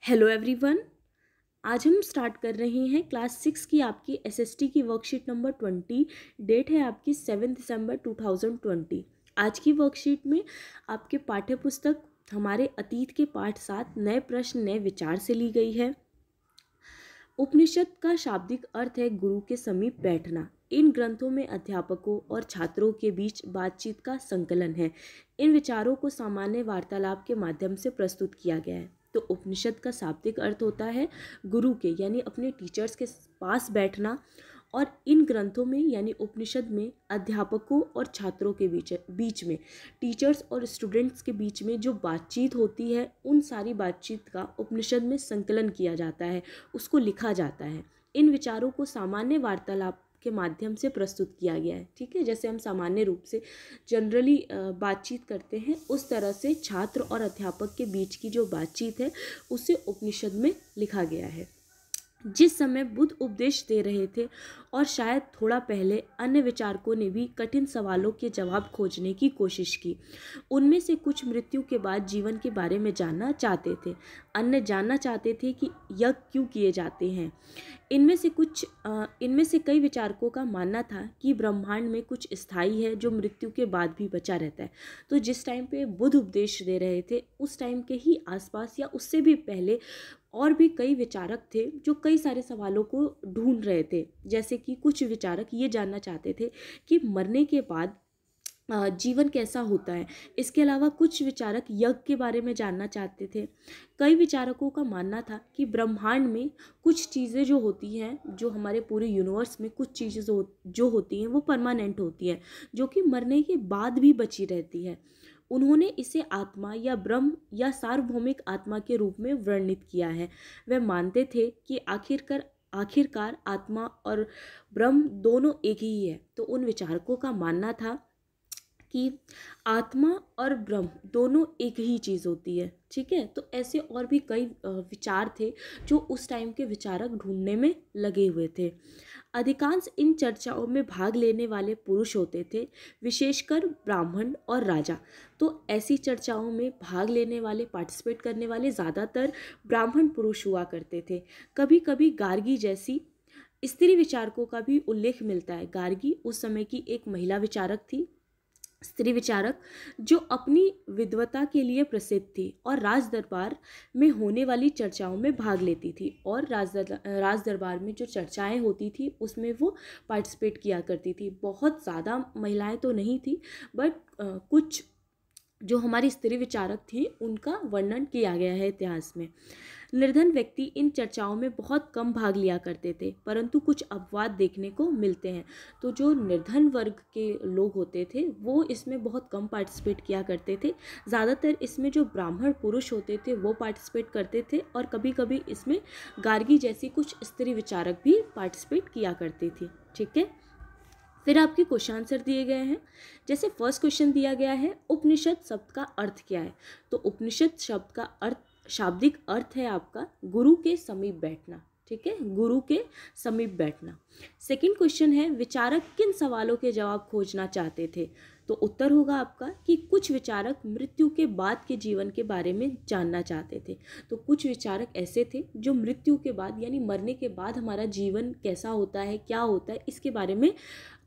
Hello everyone. आज हम start कर रहे हैं क्लास 6 की आपकी एसएसटी की वर्कशीट नंबर 20। डेट है आपकी 7 दिसंबर 2020। आज की वर्कशीट में आपके पाठ्य पुस्तक हमारे अतीत के पाठ 7 नए प्रश्न नए विचार से ली गई है। उपनिषद का शाब्दिक अर्थ है गुरु के समीप बैठना। इन ग्रंथों में अध्यापकों और छात्रों के बीच बातचीत का संकलन है। इन विचारों को सामान्य वार्तालाप के माध्यम से प्रस्तुत किया गया है। तो उपनिषद का शाब्दिक अर्थ होता है गुरु के यानी अपने टीचर्स के पास बैठना, और इन ग्रंथों में यानी उपनिषद में अध्यापकों और छात्रों के बीच में टीचर्स और स्टूडेंट्स के बीच में जो बातचीत होती है, उन सारी बातचीत का उपनिषद में संकलन किया जाता है, उसको लिखा जाता है। इन विचारों को सामान्य वार्तालाप के माध्यम से प्रस्तुत किया गया है। ठीक है, जैसे हम सामान्य रूप से जनरली बातचीत करते हैं, उस तरह से छात्र और अध्यापक के बीच की जो बातचीत है उसे उपनिषद में लिखा गया है। जिस समय बुद्ध उपदेश दे रहे थे और शायद थोड़ा पहले अन्य विचारकों ने भी कठिन सवालों के जवाब खोजने की कोशिश की। उनमें से कुछ मृत्यु के बाद जीवन के बारे में जानना चाहते थे, अन्य जानना चाहते थे कि यज्ञ क्यों किए जाते हैं। इनमें से कई विचारकों का मानना था कि ब्रह्मांड में कुछ स्थायी है जो मृत्यु के बाद भी बचा रहता है। तो जिस टाइम पे बुद्ध उपदेश दे रहे थे उस टाइम के ही आसपास या उससे भी पहले और भी कई विचारक थे जो कई सारे सवालों को ढूंढ रहे थे। जैसे कि कुछ विचारक ये जानना चाहते थे कि मरने के बाद जीवन कैसा होता है। इसके अलावा कुछ विचारक यज्ञ के बारे में जानना चाहते थे। कई विचारकों का मानना था कि ब्रह्मांड में कुछ चीज़ें जो होती हैं, जो हमारे पूरे यूनिवर्स में कुछ चीज़ें जो होती हैं वो परमानेंट होती हैं, जो कि मरने के बाद भी बची रहती है। उन्होंने इसे आत्मा या ब्रह्म या सार्वभौमिक आत्मा के रूप में वर्णित किया है। वे मानते थे कि आखिरकार आत्मा और ब्रह्म दोनों एक ही है। तो उन विचारकों का मानना था कि आत्मा और ब्रह्म दोनों एक ही चीज़ होती है। ठीक है, तो ऐसे और भी कई विचार थे जो उस टाइम के विचारक ढूंढने में लगे हुए थे। अधिकांश इन चर्चाओं में भाग लेने वाले पुरुष होते थे, विशेषकर ब्राह्मण और राजा। तो ऐसी चर्चाओं में भाग लेने वाले, पार्टिसिपेट करने वाले ज़्यादातर ब्राह्मण पुरुष हुआ करते थे। कभी कभी गार्गी जैसी स्त्री विचारकों का भी उल्लेख मिलता है। गार्गी उस समय की एक महिला विचारक थी, स्त्री विचारक, जो अपनी विद्वता के लिए प्रसिद्ध थी और राज दरबार में होने वाली चर्चाओं में भाग लेती थी। और राज दरबार में जो चर्चाएं होती थी उसमें वो पार्टिसिपेट किया करती थी। बहुत ज़्यादा महिलाएं तो नहीं थी, बट कुछ जो हमारी स्त्री विचारक थी उनका वर्णन किया गया है इतिहास में। निर्धन व्यक्ति इन चर्चाओं में बहुत कम भाग लिया करते थे, परंतु कुछ अपवाद देखने को मिलते हैं। तो जो निर्धन वर्ग के लोग होते थे वो इसमें बहुत कम पार्टिसिपेट किया करते थे। ज़्यादातर इसमें जो ब्राह्मण पुरुष होते थे वो पार्टिसिपेट करते थे, और कभी कभी इसमें गार्गी जैसी कुछ स्त्री विचारक भी पार्टिसिपेट किया करती थी। ठीक है, फिर आपके क्वेश्चन आंसर दिए गए हैं। जैसे फर्स्ट क्वेश्चन दिया गया है, उपनिषद शब्द का अर्थ क्या है। तो उपनिषद शब्द का शाब्दिक अर्थ है आपका गुरु के समीप बैठना। ठीक है, गुरु के समीप बैठना। सेकंड क्वेश्चन है, विचारक किन सवालों के जवाब खोजना चाहते थे। तो उत्तर होगा आपका कि कुछ विचारक मृत्यु के बाद के जीवन के बारे में जानना चाहते थे। तो कुछ विचारक ऐसे थे जो मृत्यु के बाद यानी मरने के बाद हमारा जीवन कैसा होता है, क्या होता है, इसके बारे में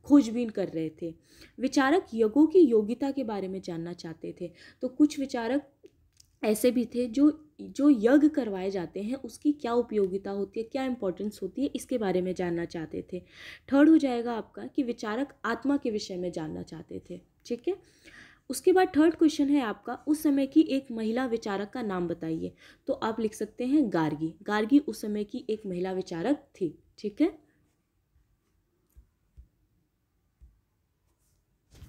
खोजबीन कर रहे थे। विचारक यज्ञों की योग्यता के बारे में जानना चाहते थे। तो कुछ विचारक ऐसे भी थे जो यज्ञ करवाए जाते हैं उसकी क्या उपयोगिता होती है, क्या इंपॉर्टेंस होती है, इसके बारे में जानना चाहते थे। थर्ड हो जाएगा आपका कि विचारक आत्मा के विषय में जानना चाहते थे। ठीक है, उसके बाद थर्ड क्वेश्चन है आपका, उस समय की एक महिला विचारक का नाम बताइए। तो आप लिख सकते हैं गार्गी। गार्गी उस समय की एक महिला विचारक थी। ठीक है,